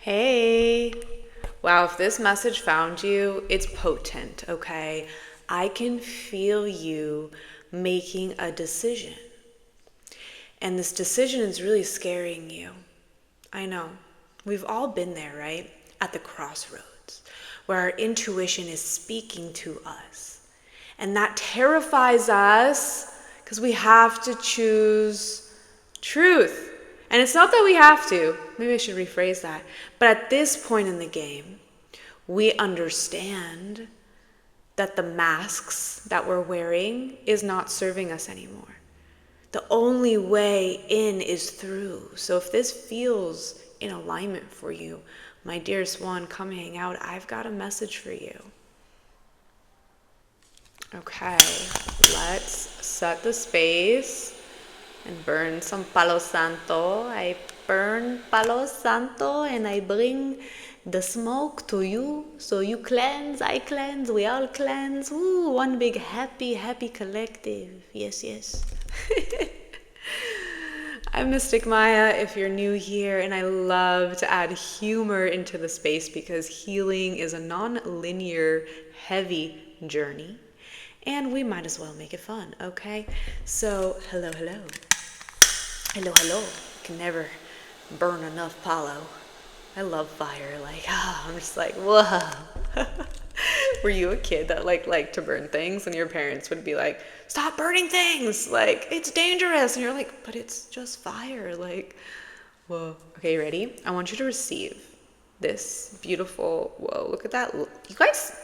Hey. Wow, if this message found you, it's potent, okay? I can feel you making a decision. And this decision is really scaring you. I know. We've all been there, right? At the crossroads, where our intuition is speaking to us. And that terrifies us because we have to choose truth. And it's not that we have to. Maybe I should rephrase that. But at this point in the game, we understand that the masks that we're wearing is not serving us anymore. The only way in is through. So if this feels in alignment for you, my dearest one, come hang out. I've got a message for you. Okay, let's set the space and burn some Palo Santo. I burn Palo Santo and I bring the smoke to you. So you cleanse, I cleanse, we all cleanse. Ooh, one big happy, happy collective. Yes, yes. I'm Mystic Maya if you're new here, and I love to add humor into the space because healing is a non-linear, heavy journey, and we might as well make it fun, okay? So, hello, hello. Hello, hello. Can never burn enough Palo. I love fire. I'm just like, whoa. Were you a kid that liked to burn things and your parents would be like, stop burning things, like it's dangerous, and you're like, but it's just fire, like, whoa. Okay, you ready? I want you to receive this beautiful, whoa, look at that. You guys,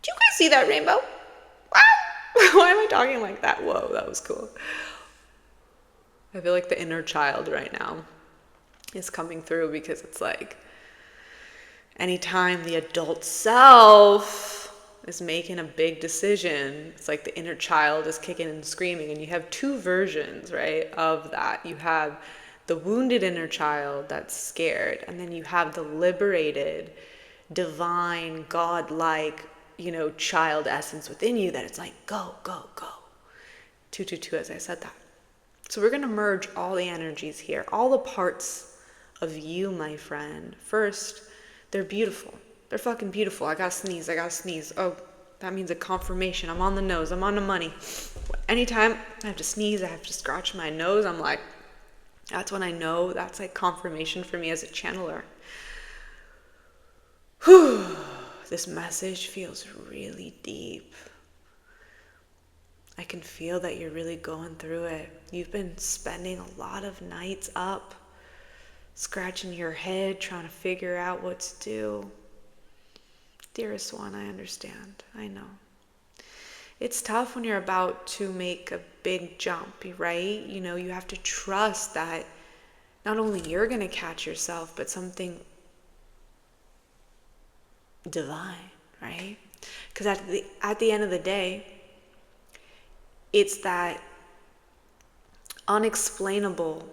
do you guys see that rainbow? Wow. Why am I talking like that? Whoa, that was cool. I feel like the inner child right now is coming through because it's like anytime the adult self is making a big decision, it's like the inner child is kicking and screaming, and you have two versions, right, of that. You have the wounded inner child that's scared, and then you have the liberated, divine, godlike, child essence within you that it's like, go, go, go. 222 as I said that. So we're going to merge all the energies here, all the parts of you, my friend. First, they're beautiful. They're fucking beautiful. I gotta sneeze. Oh, that means a confirmation. I'm on the nose. I'm on the money. Anytime I have to sneeze, I have to scratch my nose, I'm like, that's when I know that's like confirmation for me as a channeler. Whew. This message feels really deep. I can feel that you're really going through it. You've been spending a lot of nights up, scratching your head, trying to figure out what to do. Dearest one, I understand. I know. It's tough when you're about to make a big jump, right? You have to trust that not only you're going to catch yourself, but something divine, right? Because at the end of the day, it's that unexplainable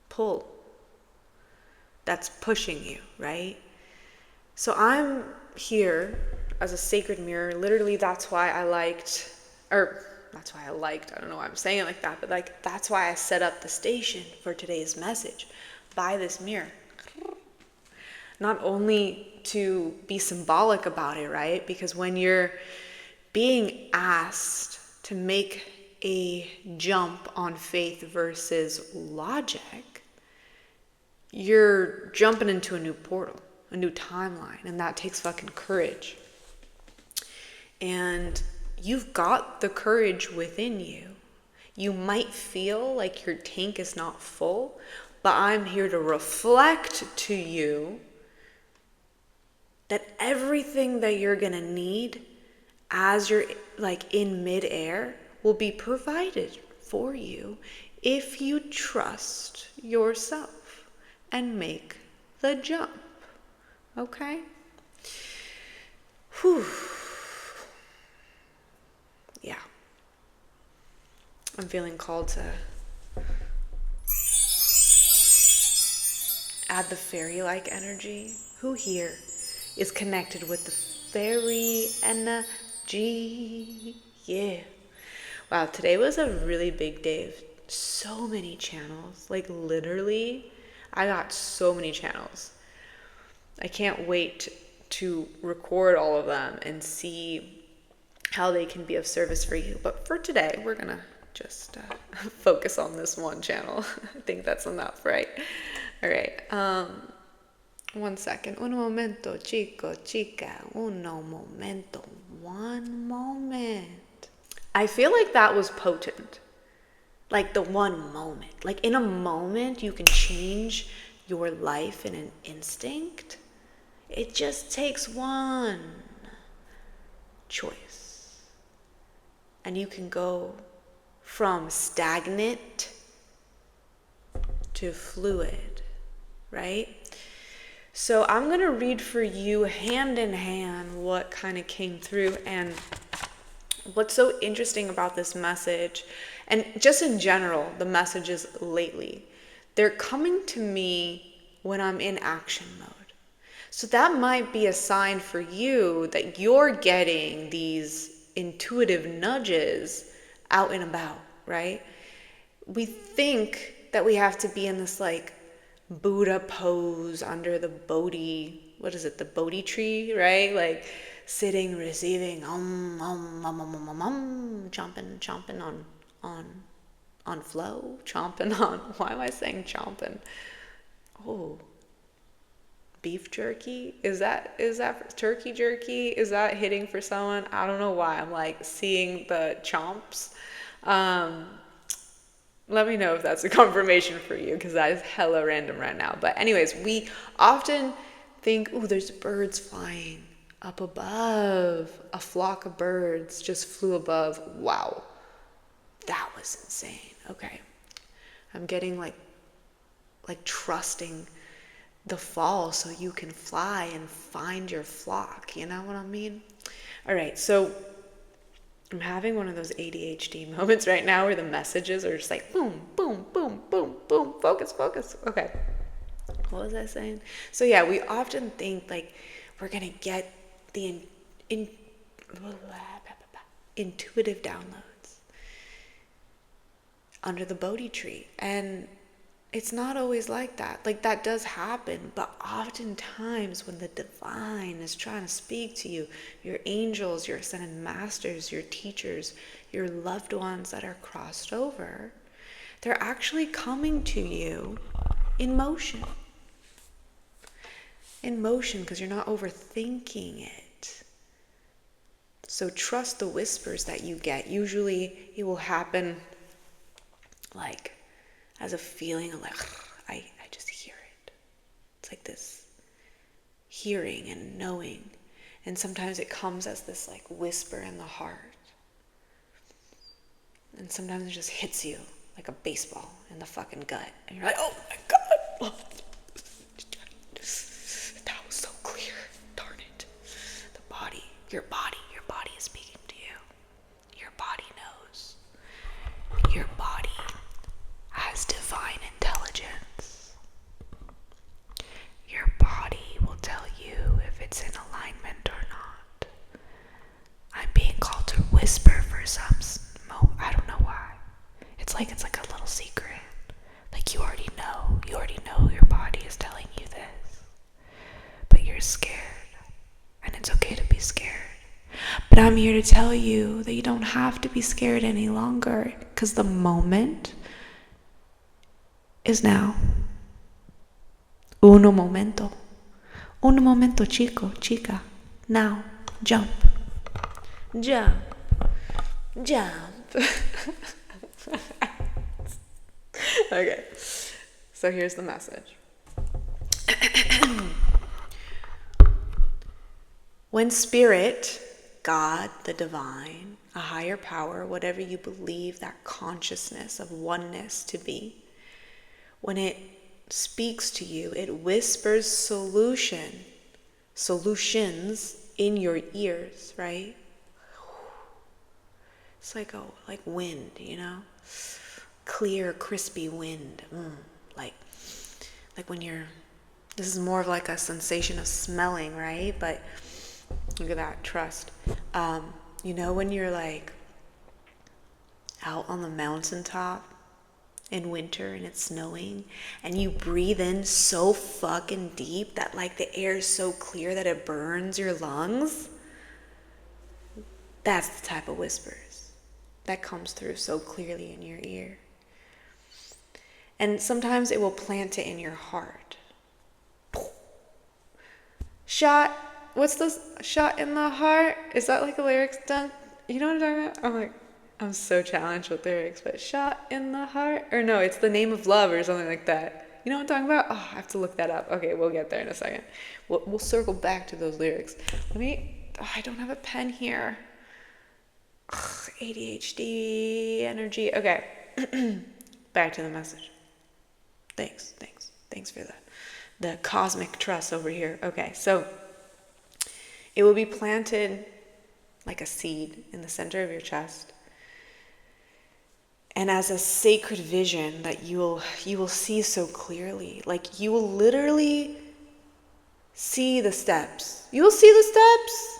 pull that's pushing you, right? So I'm here as a sacred mirror. Literally, that's why I don't know why I'm saying it like that, but that's why I set up the station for today's message by this mirror. Not only to be symbolic about it, right? Because when you're being asked to make a jump on faith versus logic, you're jumping into a new portal, a new timeline, and that takes fucking courage. And you've got the courage within you. You might feel like your tank is not full, but I'm here to reflect to you that everything that you're gonna need as you're in midair will be provided for you if you trust yourself and make the jump. Okay? Whew. Yeah. I'm feeling called to add the fairy-like energy. Who here is connected with the fairy energy? Yeah. Wow, today was a really big day of so many channels. Literally, I got so many channels. I can't wait to record all of them and see how they can be of service for you. But for today, we're gonna just focus on this one channel. I think that's enough, right? All right. 1 second. Un momento, chico, chica. Uno momento. One moment. I feel like that was potent. Like the one moment. Like in a moment, you can change your life in an instinct. It just takes one choice. And you can go from stagnant to fluid, right? So I'm going to read for you hand in hand what kind of came through. And what's so interesting about this message, and just in general, the messages lately, they're coming to me when I'm in action mode. So that might be a sign for you that you're getting these intuitive nudges out and about, right? We think that we have to be in this like Buddha pose under the Bodhi, what is it, the Bodhi tree, right? Like sitting, receiving, chomping on flow, chomping on, why am I saying chomping? Oh, beef jerky? Is that turkey jerky? Is that hitting for someone? I don't know why I'm like seeing the chomps. Let me know if that's a confirmation for you, because that is hella random right now. But anyways, we often think, oh, there's birds flying up above. A flock of birds just flew above. Wow, that was insane. Okay, I'm getting like trusting the fall so you can fly and find your flock. You know what I mean? All right, so I'm having one of those ADHD moments right now where the messages are just like boom, boom, boom, boom, boom, focus, focus. Okay, what was I saying? So yeah, we often think like we're gonna get the intuitive downloads under the Bodhi tree, and it's not always like that. Like that does happen, but oftentimes when the divine is trying to speak to you, your angels, your ascended masters, your teachers, your loved ones that are crossed over, they're actually coming to you in motion. In motion, because you're not overthinking it. So trust the whispers that you get. Usually it will happen like as a feeling of like, I just hear it. It's like this hearing and knowing. And sometimes it comes as this like whisper in the heart. And sometimes it just hits you like a baseball in the fucking gut. And you're like, oh my God. Oh, that was so clear. Darn it. The body, your body is speaking to you. Your body knows. Your body has divine intelligence. Your body will tell you if it's in alignment or not. I'm being called to whisper for some I don't know why. It's like a little secret. Like you already know your body is telling you this. But you're scared. And it's okay to be scared. But I'm here to tell you that you don't have to be scared any longer, because the moment is now. Uno momento, chico, chica. Now, jump. Okay, so here's the message. When spirit, God, the divine, a higher power, whatever you believe that consciousness of oneness to be, when it speaks to you, it whispers solutions in your ears, right? It's like wind, you know? Clear, crispy wind. Like when this is more of like a sensation of smelling, right? But look at that, trust. You know when you're like out on the mountaintop in winter and it's snowing, and you breathe in so fucking deep that like the air is so clear that it burns your lungs, that's the type of whispers that comes through so clearly in your ear. And sometimes it will plant it in your heart. Shot, what's this? Shot in the heart? Is that like a lyrics done? You know what I'm talking about? I'm so challenged with lyrics, but shot in the heart? Or no, it's the name of love or something like that. You know what I'm talking about? Oh, I have to look that up. Okay, we'll get there in a second. We'll circle back to those lyrics. I don't have a pen here. Ugh, ADHD energy. Okay, back to the message. Thanks for the cosmic trust over here. Okay, so it will be planted like a seed in the center of your chest, and as a sacred vision that you will see so clearly. Like you will literally see the steps. You will see the steps.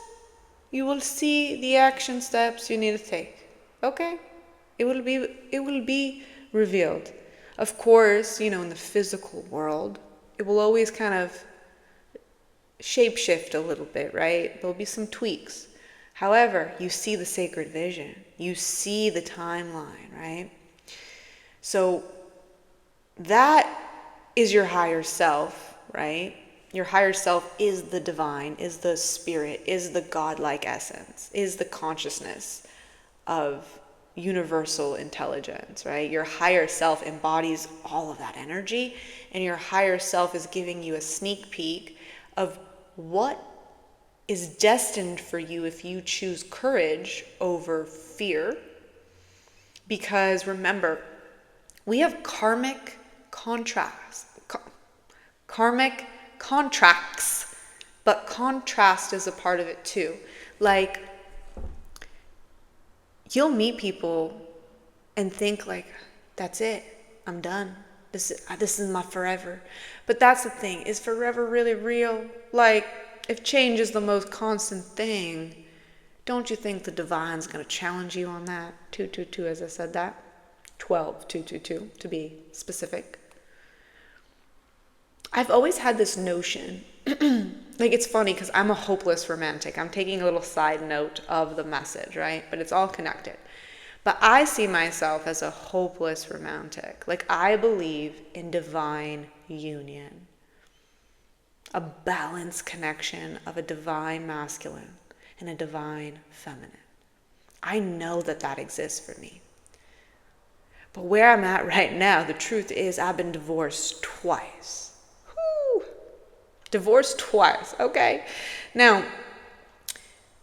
You will see the action steps you need to take. Okay? It will be revealed. Of course, in the physical world, it will always kind of shapeshift a little bit, right? There'll be some tweaks. However, you see the sacred vision. You see the timeline, right? So that is your higher self, right? Your higher self is the divine, is the spirit, is the godlike essence, is the consciousness of universal intelligence, right? Your higher self embodies all of that energy, and your higher self is giving you a sneak peek of what is destined for you if you choose courage over fear. Because remember, we have karmic contracts, but contrast is a part of it too. Like, you'll meet people and think like, that's it, I'm done. This is my forever. But that's the thing, is forever really real? Like, if change is the most constant thing, don't you think the divine's going to challenge you on that? 222, as I said that. 12, 222, to be specific. I've always had this notion, like it's funny because I'm a hopeless romantic. I'm taking a little side note of the message, right? But it's all connected. But I see myself as a hopeless romantic. Like I believe in divine union. A balanced connection of a divine masculine and a divine feminine. I know that exists for me. But where I'm at right now, the truth is I've been divorced twice. Whew. Divorced twice, okay? Now,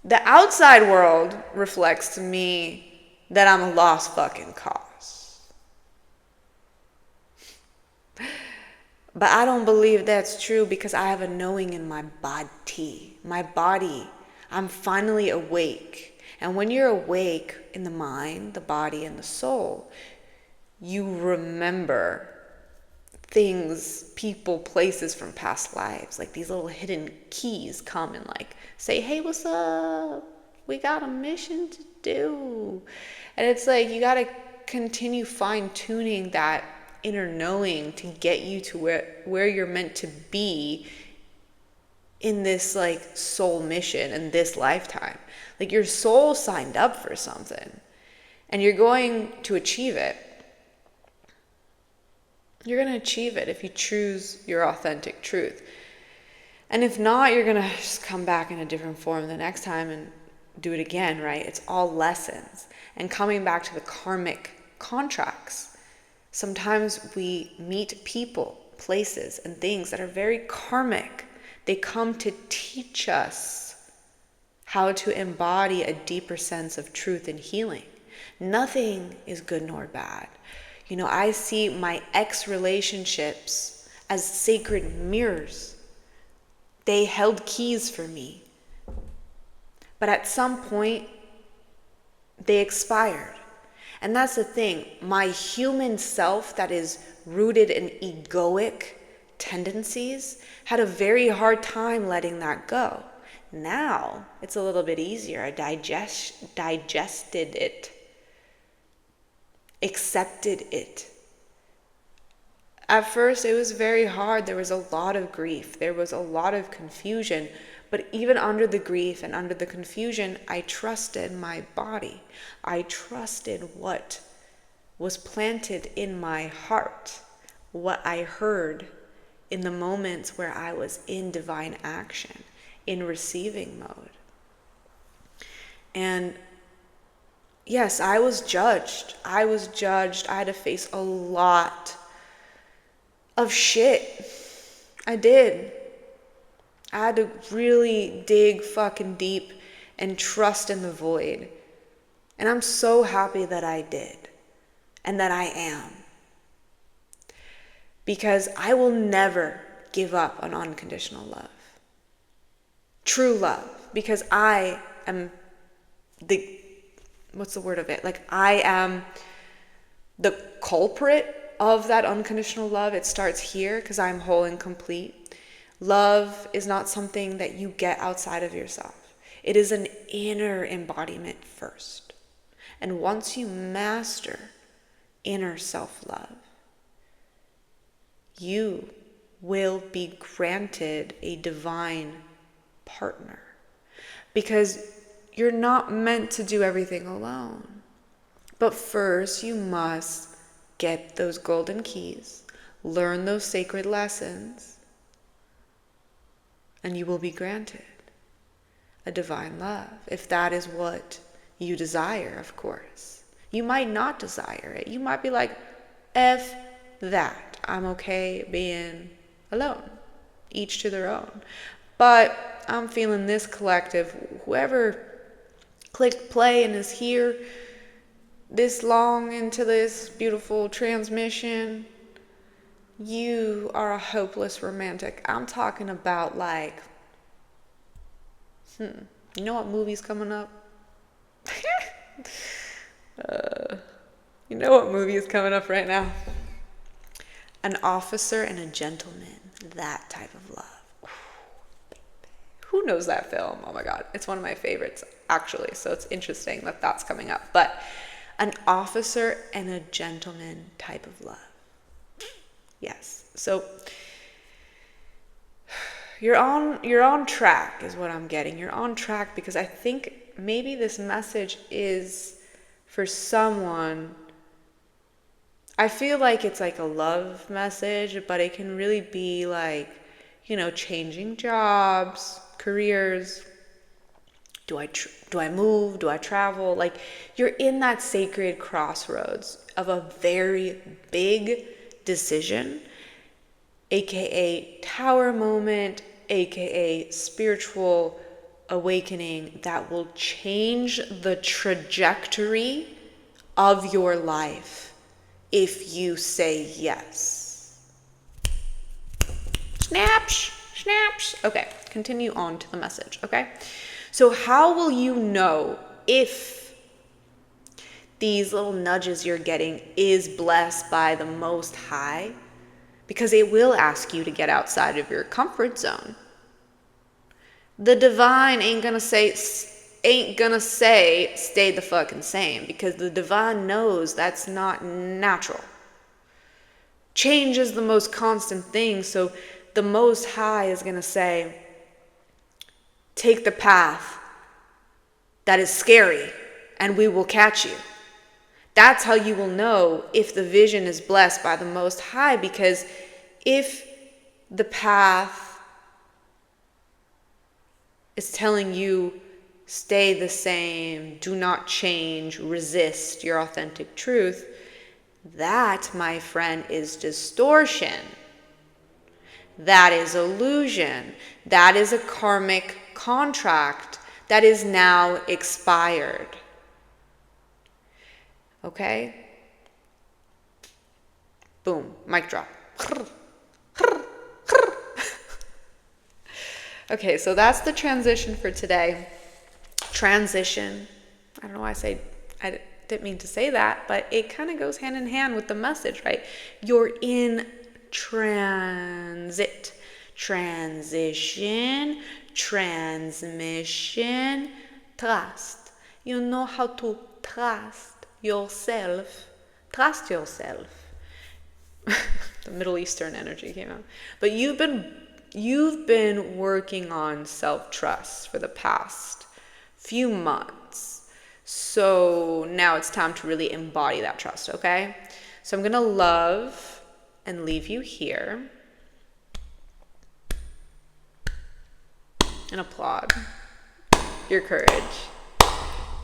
the outside world reflects to me that I'm a lost fucking cause. But I don't believe that's true because I have a knowing in my body. My body, I'm finally awake. And when you're awake in the mind, the body, and the soul, you remember things, people, places from past lives. Like these little hidden keys come and like say, hey, what's up? We got a mission to do. And it's like you got to continue fine-tuning that inner knowing to get you to where you're meant to be in this like soul mission in this lifetime. Like your soul signed up for something and you're going to achieve it. You're going to achieve it if you choose your authentic truth. And if not, you're going to just come back in a different form the next time and do it again, right? It's all lessons. And coming back to the karmic contracts, sometimes we meet people, places, and things that are very karmic. They come to teach us how to embody a deeper sense of truth and healing. Nothing is good nor bad. I see my ex-relationships as sacred mirrors. They held keys for me. But at some point, they expired. And that's the thing. My human self that is rooted in egoic tendencies had a very hard time letting that go. Now, it's a little bit easier. I digested it. Accepted it, At first, it was very hard. There was a lot of grief. There was a lot of confusion. But even under the grief and under the confusion, I trusted my body. I trusted what was planted in my heart, what I heard in the moments where I was in divine action, in receiving mode. And yes, I was judged. I had to face a lot of shit. I did. I had to really dig fucking deep and trust in the void. And I'm so happy that I did and that I am. Because I will never give up on unconditional love. True love. Because I am what's the word of it? Like, I am the culprit of that unconditional love. It starts here because I'm whole and complete. Love is not something that you get outside of yourself. It is an inner embodiment first. And once you master inner self-love, you will be granted a divine partner. Because you're not meant to do everything alone. But first, you must get those golden keys, learn those sacred lessons, and you will be granted a divine love, if that is what you desire, of course. You might not desire it. You might be like, F that. I'm okay being alone. Each to their own. But I'm feeling this collective, whoever clicked play and is here this long into this beautiful transmission, you are a hopeless romantic. I'm talking about like, you know what movie's coming up? You know what movie is coming up right now? An Officer and a Gentleman. That type of love. Who knows that film? Oh my God. It's one of my favorites, actually. So it's interesting that that's coming up. But an officer and a gentleman type of love. Yes. So you're on track is what I'm getting. You're on track because I think maybe this message is for someone. I feel like it's like a love message, but it can really be like, changing jobs, careers. Do I move? Do I travel? Like, you're in that sacred crossroads of a very big decision, aka tower moment, aka spiritual awakening that will change the trajectory of your life if you say yes. Snaps. Okay, continue on to the message, okay? So how will you know if these little nudges you're getting is blessed by the Most High? Because it will ask you to get outside of your comfort zone. The divine ain't gonna say stay the fucking same, because the divine knows that's not natural. Change is the most constant thing, so the Most High is gonna say, take the path that is scary and we will catch you. That's how you will know if the vision is blessed by the Most High, because if the path is telling you stay the same, do not change, resist your authentic truth, that, my friend, is distortion. That is illusion. That is a karmic contract that is now expired. Okay? Boom. Mic drop. Okay, so that's the transition for today. Transition. I don't know why I didn't mean to say that, but it kind of goes hand in hand with the message, right? You're in transit. Transition, transmission, trust. You know how to trust yourself. Trust yourself. The Middle Eastern energy came out. But you've been working on self-trust for the past few months. So now it's time to really embody that trust, okay? So I'm going to love and leave you here and applaud your courage.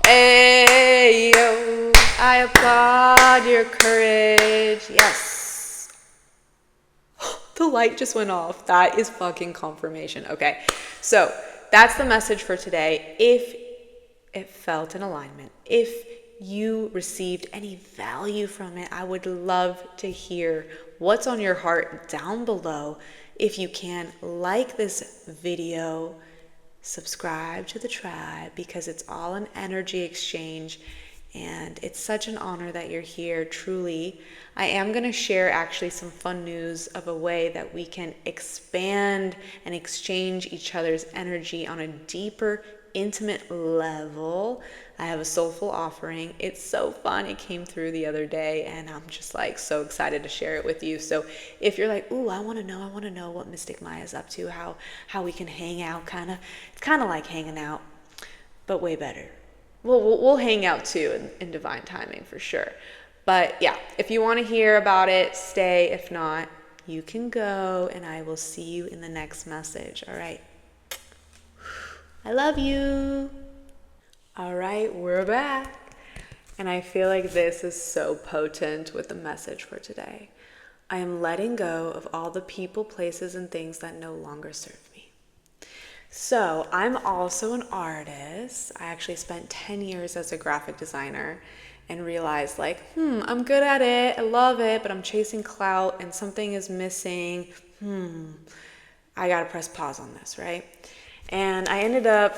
Hey, yo, I applaud your courage. Yes. The light just went off. That is fucking confirmation. Okay, so that's the message for today. If it felt in alignment, if you received any value from it, I would love to hear what's on your heart down below. If you can, like this video, subscribe to the tribe, because it's all an energy exchange and it's such an honor that you're here. Truly, I am going to share actually some fun news of a way that we can expand and exchange each other's energy on a deeper, intimate level. I have a soulful offering. It's so fun. It came through the other day and I'm just like so excited to share it with you. So if you're like, ooh, I want to know what Mystic Maya's up to, how we can hang out, it's kind of like hanging out, but way better. We'll hang out too in divine timing for sure. But yeah, if you want to hear about it, stay. If not, you can go, and I will see you in the next message. All right. I love you. All right, we're back. And I feel like this is so potent with the message for today. I am letting go of all the people, places, and things that no longer serve me. So I'm also an artist. I actually spent 10 years as a graphic designer and realized like, I'm good at it. I love it, but I'm chasing clout and something is missing. I got to press pause on this, right? And I ended up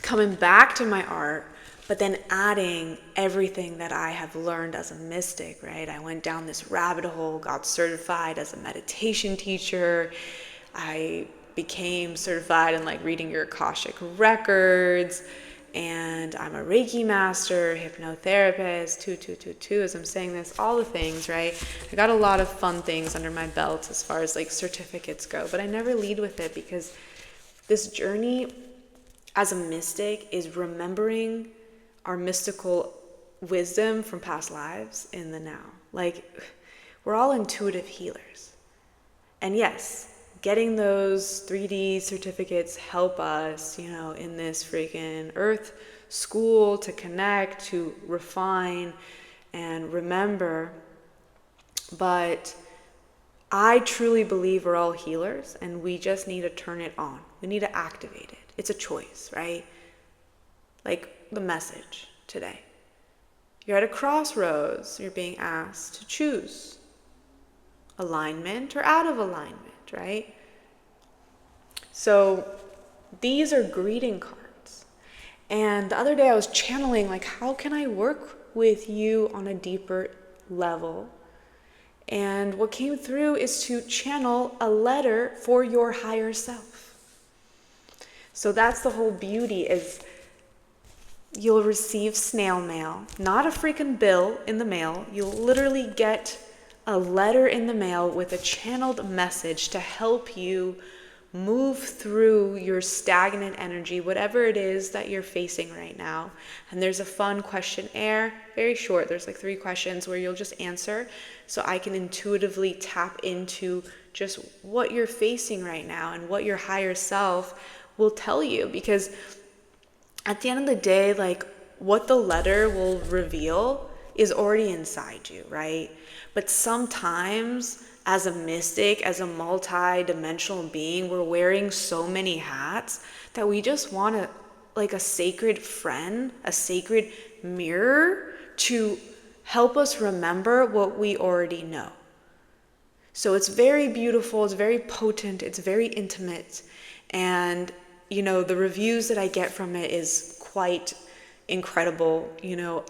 coming back to my art, but then adding everything that I have learned as a mystic, right? I went down this rabbit hole, got certified as a meditation teacher. I became certified in like reading your Akashic records, and I'm a Reiki master, hypnotherapist, 2222 as I'm saying this, all the things, right? I got a lot of fun things under my belt as far as like certificates go, but I never lead with it because this journey as a mystic is remembering our mystical wisdom from past lives in the now. Like, we're all intuitive healers. And yes, getting those 3D certificates help us, in this freaking earth school to connect, to refine and remember. But I truly believe we're all healers and we just need to turn it on. We need to activate it. It's a choice, right? Like the message today. You're at a crossroads. You're being asked to choose alignment or out of alignment, right? So these are greeting cards. And the other day I was channeling, like, how can I work with you on a deeper level? And what came through is to channel a letter for your higher self. So that's the whole beauty, is you'll receive snail mail, not a freaking bill in the mail. You'll literally get a letter in the mail with a channeled message to help you move through your stagnant energy, whatever it is that you're facing right now. And there's a fun questionnaire, very short. There's like 3 questions where you'll just answer so I can intuitively tap into just what you're facing right now and what your higher self will tell you. Because at the end of the day, like, what the letter will reveal is already inside you, right? But sometimes as a mystic, as a multi-dimensional being, we're wearing so many hats that we just want a sacred friend, a sacred mirror to help us remember what we already know. So it's very beautiful, it's very potent, it's very intimate. And, the reviews that I get from it is quite incredible.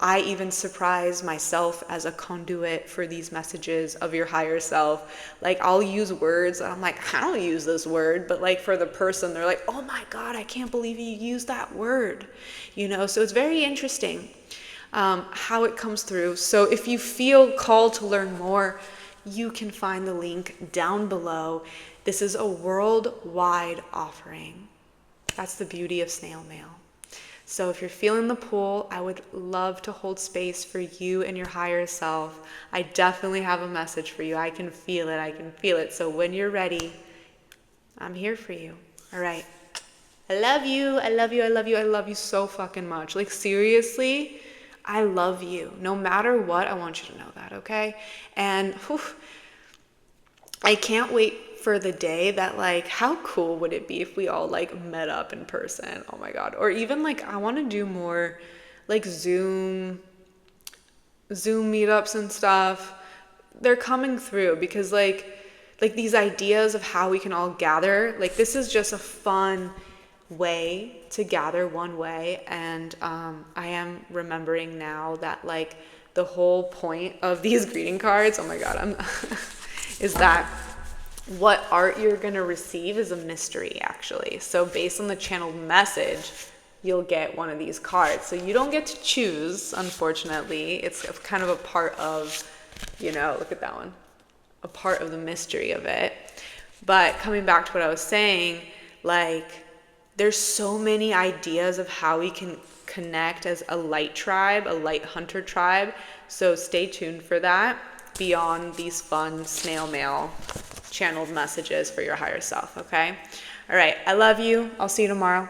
I even surprise myself as a conduit for these messages of your higher self. Like, I'll use words and I'm like, I don't use this word, but like for the person, they're like, oh my God, I can't believe you used that word. So it's very interesting how it comes through. So if you feel called to learn more, you can find the link down below. This is a worldwide offering. That's the beauty of snail mail. So if you're feeling the pull, I would love to hold space for you and your higher self. I definitely have a message for you. I can feel it. I can feel it. So when you're ready, I'm here for you. All right. I love you. I love you. I love you. I love you so fucking much. Like, seriously, I love you. No matter what, I want you to know that, okay? And I can't wait for the day that, like, how cool would it be if we all like met up in person? Oh my God. Or even like, I want to do more like Zoom meetups and stuff. They're coming through because like these ideas of how we can all gather, like, this is just a fun way to gather one way. And I am remembering now that like the whole point of these greeting cards, oh my God, is that what art you're gonna receive is a mystery, actually. So based on the channeled message, you'll get one of these cards. So you don't get to choose, unfortunately. It's kind of a part of, look at that one, a part of the mystery of it. But coming back to what I was saying, like, there's so many ideas of how we can connect as a light tribe, a light hunter tribe. So stay tuned for that beyond these fun snail mail channeled messages for your higher self, okay? All right, I love you. I'll see you tomorrow.